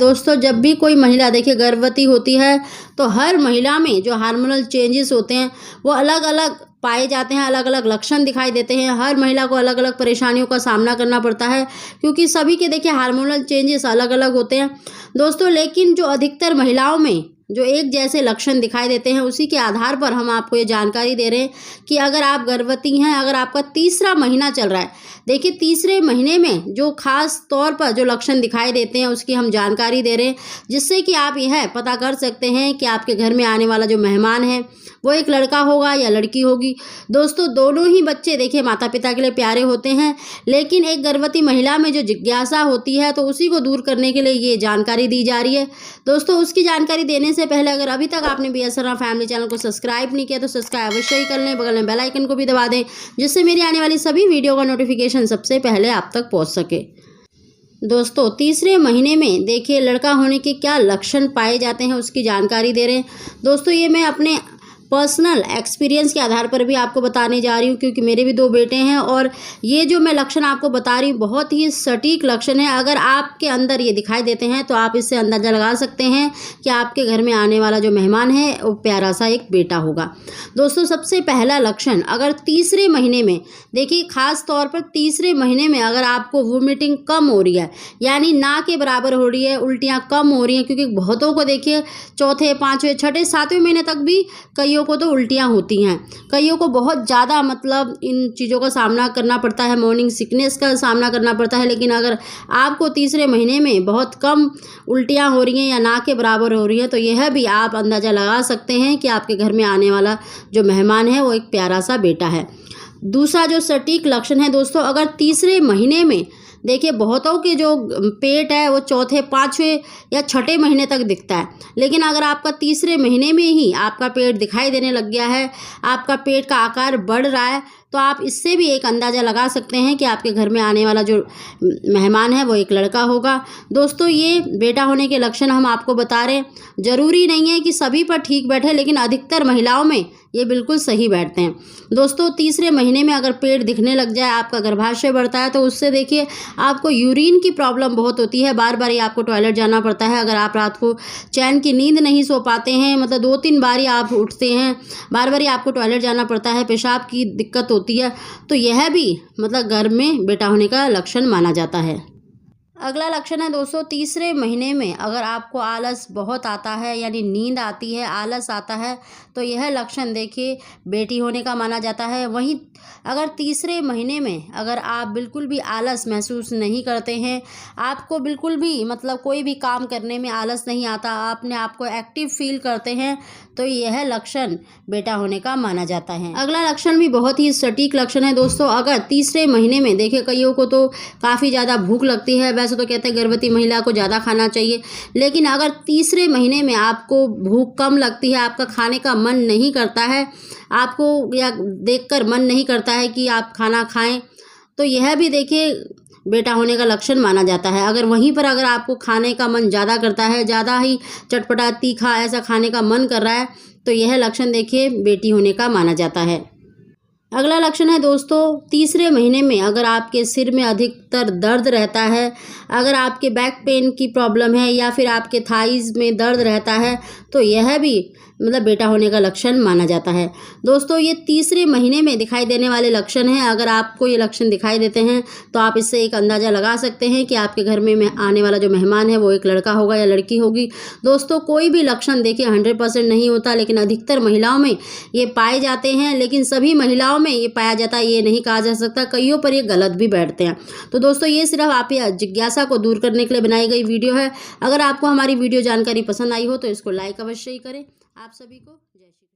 दोस्तों, जब भी कोई महिला देखिए गर्भवती होती है तो हर महिला में जो हार्मोनल चेंजेस होते हैं वो अलग अलग पाए जाते हैं, अलग अलग लक्षण दिखाई देते हैं। हर महिला को अलग अलग परेशानियों का सामना करना पड़ता है क्योंकि सभी के देखिए हार्मोनल चेंजेस अलग अलग होते हैं दोस्तों। लेकिन जो अधिकतर महिलाओं में जो एक जैसे लक्षण दिखाई देते हैं, उसी के आधार पर हम आपको ये जानकारी दे रहे हैं कि अगर आप गर्भवती हैं, अगर आपका तीसरा महीना चल रहा है, देखिए तीसरे महीने में जो खास तौर पर जो लक्षण दिखाई देते हैं उसकी हम जानकारी दे रहे हैं, जिससे कि आप यह पता कर सकते हैं कि आपके घर में आने वाला जो मेहमान है वो एक लड़का होगा या लड़की होगी। दोस्तों, दोनों ही बच्चे देखिए माता पिता के लिए प्यारे होते हैं, लेकिन एक गर्भवती महिला में जो जिज्ञासा होती है तो उसी को दूर करने के लिए ये जानकारी दी जा रही है। दोस्तों, उसकी जानकारी देने से पहले अगर अभी तक आपने BSNR फैमिली चैनल को सब्सक्राइब नहीं किया तो सब्सक्राइब अवश्य ही कर लें, बगल में बेल आइकन को भी दबा दें, जिससे मेरी आने वाली सभी वीडियो का नोटिफिकेशन सबसे पहले आप तक पहुंच सके। दोस्तों, तीसरे महीने में देखिए लड़का होने के क्या लक्षण पाए जाते हैं उसकी जानकारी दे रहे हैं। दोस्तों, ये मैं अपने पर्सनल एक्सपीरियंस के आधार पर भी आपको बताने जा रही हूँ क्योंकि मेरे भी 2 बेटे हैं और ये जो मैं लक्षण आपको बता रही हूँ बहुत ही सटीक लक्षण है। अगर आपके अंदर ये दिखाई देते हैं तो आप इससे अंदाज़ा लगा सकते हैं कि आपके घर में आने वाला जो मेहमान है वो प्यारा सा एक बेटा होगा। दोस्तों, सबसे पहला लक्षण, अगर तीसरे महीने में देखिए खास तौर पर तीसरे महीने में अगर आपको वोमिटिंग कम हो रही है, यानी ना के बराबर हो रही है, उल्टियाँ कम हो रही हैं, क्योंकि बहुतों को देखिए चौथे, पाँचवें, छठे, सातवें महीने तक भी कईयों को तो उल्टियाँ होती हैं, कईयों को बहुत ज़्यादा मतलब इन चीज़ों का सामना करना पड़ता है, मॉर्निंग सिकनेस का सामना करना पड़ता है। लेकिन अगर आपको तीसरे महीने में बहुत कम उल्टियाँ हो रही हैं या ना के बराबर हो रही हैं तो यह भी आप अंदाज़ा लगा सकते हैं कि आपके घर में आने वाला जो मेहमान है वो एक प्यारा सा बेटा है। दूसरा जो सटीक लक्षण है दोस्तों, अगर तीसरे महीने में देखिए बहुतों के जो पेट है वो चौथे, पाँचवें या छठे महीने तक दिखता है, लेकिन अगर आपका तीसरे महीने में ही आपका पेट दिखाई देने लग गया है, आपका पेट का आकार बढ़ रहा है, तो आप इससे भी एक अंदाज़ा लगा सकते हैं कि आपके घर में आने वाला जो मेहमान है वो एक लड़का होगा। दोस्तों, ये बेटा होने के लक्षण हम आपको बता रहे हैं, ज़रूरी नहीं है कि सभी पर ठीक बैठे, लेकिन अधिकतर महिलाओं में ये बिल्कुल सही बैठते हैं। दोस्तों, तीसरे महीने में अगर पेट दिखने लग जाए, आपका गर्भाशय बढ़ता है, तो उससे देखिए आपको यूरिन की प्रॉब्लम बहुत होती है, बार बार ही आपको टॉयलेट जाना पड़ता है। अगर आप रात को चैन की नींद नहीं सो पाते हैं, मतलब 2-3 बार ही आप उठते हैं, बार बार ही आपको टॉयलेट जाना पड़ता है, पेशाब की दिक्कत होती है, तो यह भी मतलब गर्भ में बेटा होने का लक्षण माना जाता है। अगला लक्षण है दोस्तों, तीसरे महीने में अगर आपको आलस बहुत आता है, यानी नींद आती है, आलस आता है, तो यह लक्षण देखिए बेटी होने का माना जाता है। वहीं अगर तीसरे महीने में अगर आप बिल्कुल भी आलस महसूस नहीं करते हैं, आपको बिल्कुल भी मतलब कोई भी काम करने में आलस नहीं आता, आपने आपको एक्टिव फील करते हैं, तो यह लक्षण बेटा होने का माना जाता है। अगला लक्षण भी बहुत ही सटीक लक्षण है दोस्तों, अगर तीसरे महीने में देखिए कईयों को तो काफ़ी ज़्यादा भूख लगती है, वैसे तो कहते हैं गर्भवती महिला को ज़्यादा खाना चाहिए, लेकिन अगर तीसरे महीने में आपको भूख कम लगती है, आपका खाने का मन नहीं करता है, आपको या देखकर मन नहीं करता है कि आप खाना खाएं, तो यह भी देखिए बेटा होने का लक्षण माना जाता है। अगर वहीं पर अगर आपको खाने का मन ज़्यादा करता है, ज़्यादा ही चटपटा तीखा ऐसा खाने का मन कर रहा है, तो यह लक्षण देखिए बेटी होने का माना जाता है। अगला लक्षण है दोस्तों, तीसरे महीने में अगर आपके सिर में अधिकतर दर्द रहता है, अगर आपके बैक पेन की प्रॉब्लम है या फिर आपके थाइज़ में दर्द रहता है, तो यह भी मतलब बेटा होने का लक्षण माना जाता है। दोस्तों, ये तीसरे महीने में दिखाई देने वाले लक्षण हैं। अगर आपको ये लक्षण दिखाई देते हैं तो आप इससे एक अंदाज़ा लगा सकते हैं कि आपके घर में आने वाला जो मेहमान है वो एक लड़का होगा या लड़की होगी। दोस्तों, कोई भी लक्षण देखिए 100% नहीं होता, लेकिन अधिकतर महिलाओं में ये पाए जाते हैं, लेकिन सभी महिलाओं में ये पाया जाता है ये नहीं कहा जा सकता, कईयों पर ये गलत भी बैठते हैं। तो दोस्तों, ये सिर्फ आप जिज्ञासा को दूर करने के लिए बनाई गई वीडियो है। अगर आपको हमारी वीडियो जानकारी पसंद आई हो तो इसको लाइक अवश्य ही करें। आप सभी को जय श्री।